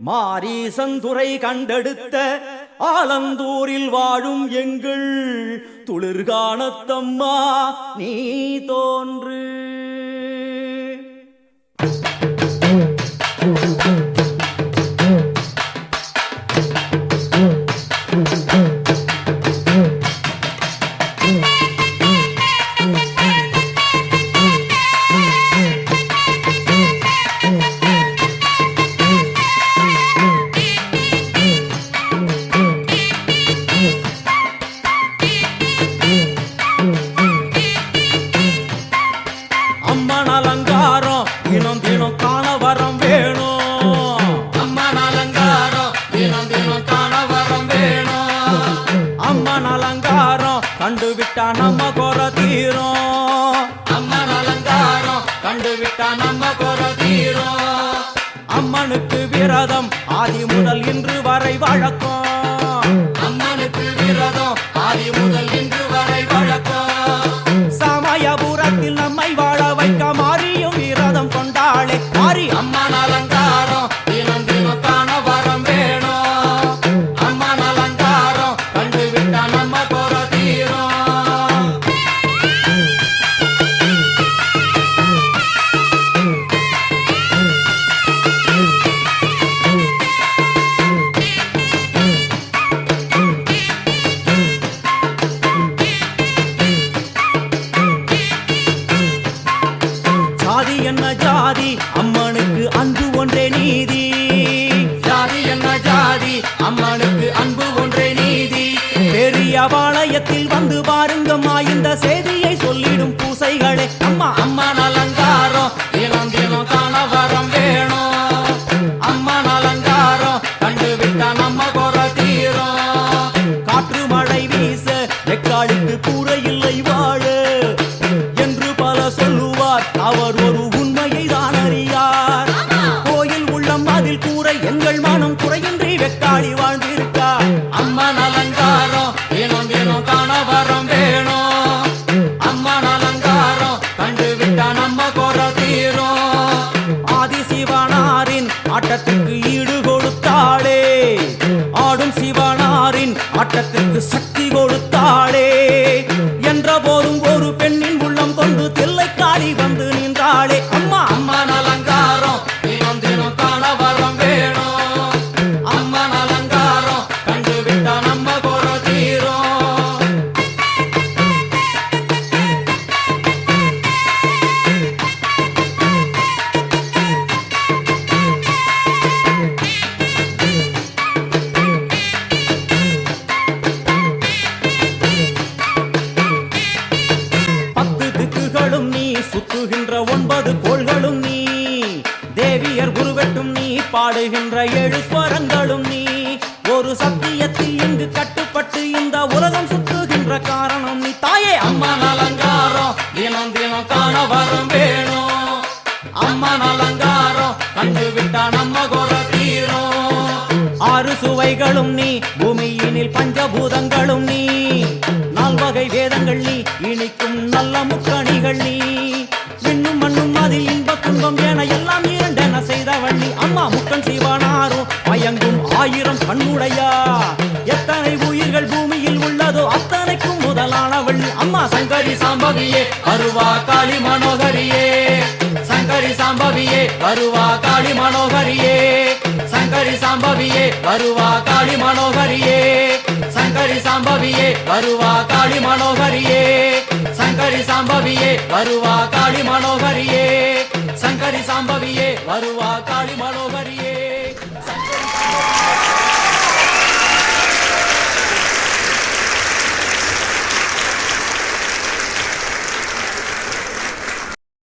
மாரீசந்துரை கண்டெடுத்த ஆலந்தூரில் வாழும் எங்கள் துளிர்கானத்தம்மா நீ தோன்று. அம்மன் அலங்காரம் தினம் தினம் காண வரம் வேணும். அம்மன் அலங்காரம் தினம் தினம் காண வரம் வேணும். அம்மன் அலங்காரம் கண்டுவிட்டா நம்ம குறை தீரும். அம்மன் அலங்காரம் கண்டுவிட்டா நம்ம குறை தீரும். அம்மனுக்கு விரதம் ஆதி முதல் இன்று வரை வழக்கம். அம்மனுக்கு விரதம் ஆதி முதல் இன்று வரை வழக்கம். சமயபுரத்தில் நம்மை வாழ வைக்க மாறியும் விரதம் கொண்டாளே மாறி அம்மன் அலங்காரம் தினம் தினம் காண வரம் வேணும். அம்மன் அலங்காரம் கண்டுவிட்டா நம்ம குறை தீரும். ஜாதி என்ன ஜாதி அம்மனுக்கு அன்பு ஒன்றே நீதி. ஜாதி என்ன ஜாதி அம்மனுக்கு அன்பு ஒன்றே நீதி. பெரிய பாளையத்தில் வந்து பாருங்கம்மா இந்த செய்தியை சொல்லிடும் பூசைகளே அம்மா. அம்மன் அலங்காரம் தினம் தினம் காண வரம் வேணும். அம்மன் அலங்காரம் கண்டுவிட்டா நம்ம குறை தீரும். காற்று மழை வீச வெக்காளுக்கு கூரை இல்லை வாழ என்று பல சொல்லுவார். அவர் ஒரு உண்மையை தான் அறியார். கோயில் உள்ளம் அதில் கூரை எங்கள் மனம் குறையின்றி வெக்காளி வாழ்ந்திருக்கார். அம்மன் அலங்காரம் தினம் தினம் காண வரம் வேணும். அம்மன் அலங்காரம் கண்டுவிட்டா நம்ம குறை தீரும். ஆதி சிவனாரின் ஆட்டத்துக்கு ஈடு கொடுத்தாளே. ஆடும் சிவனாரின் ஆட்டத்துக்கு சக்தி கொடுத்தாளே. என்ற போதும் ஒரு பெண்ணின் உள்ளம் கொண்டு தில்லைக்காளி வந்து நின்றாளே அம்மா. அம்மன் அலங்காரம் தினம் தினம் காண வரம் வேணும். அம்மன் அலங்காரம் கண்டுவிட்டா நம்ம குறை தீரும். பத்து திக்குகளும் நீ சுத்துகின்ற 9 கோள்களும் நீ. தேவியர் குருவெட்டும் நீ பாடுகின்ற 7 ஸ்வரங்களும் நீ. ஒரு சத்தியத்தில் இங்கு கட்டுப்பட்டு இந்த உலகம் சுத்துகின்ற காரணம் நீ தாயே அம்மா. அம்மன் அலங்காரம் தினம் தினம் காண வரம் வேணும். அம்மன் அலங்காரம் கண்டுவிட்டா நம்ம குறை தீரும். 6 சுவைகளும் நீ பூமியினில் பஞ்சபூதங்களும் நீ. 4 வகை வேதங்கள் நீ இனிக்கும் நல்ல முக்கணிகள் நீ. விண்ணும் மண்ணும் அதில் இன்ப துன்பம் என எல்லாம் இரண்டென செய்தவள் நீ அம்மா. முக்கன் சிவனாரும் மயங்கும் 1000 கண்ணுடையா. எத்தனை உயிர்கள் பூமியில் உள்ளதோ அத்தனைக்கும் முதலானவள் நீ அம்மா. சங்கரி சாம்பவியே அருவா காளி மனோகரியே. சங்கரி சாம்பவியே அருவா காளி மனோகரியே. சங்கரி சாம்பவியே அருவா காளி மனோகரியே. சங்கரி சாம்பவியே அருவா காளி மனோகரியே. சங்கரி சாம்பவியே அருவா காளி மனோகரியே. சங்கரி சாம்பவியே அருவா காளி மனோகரியே.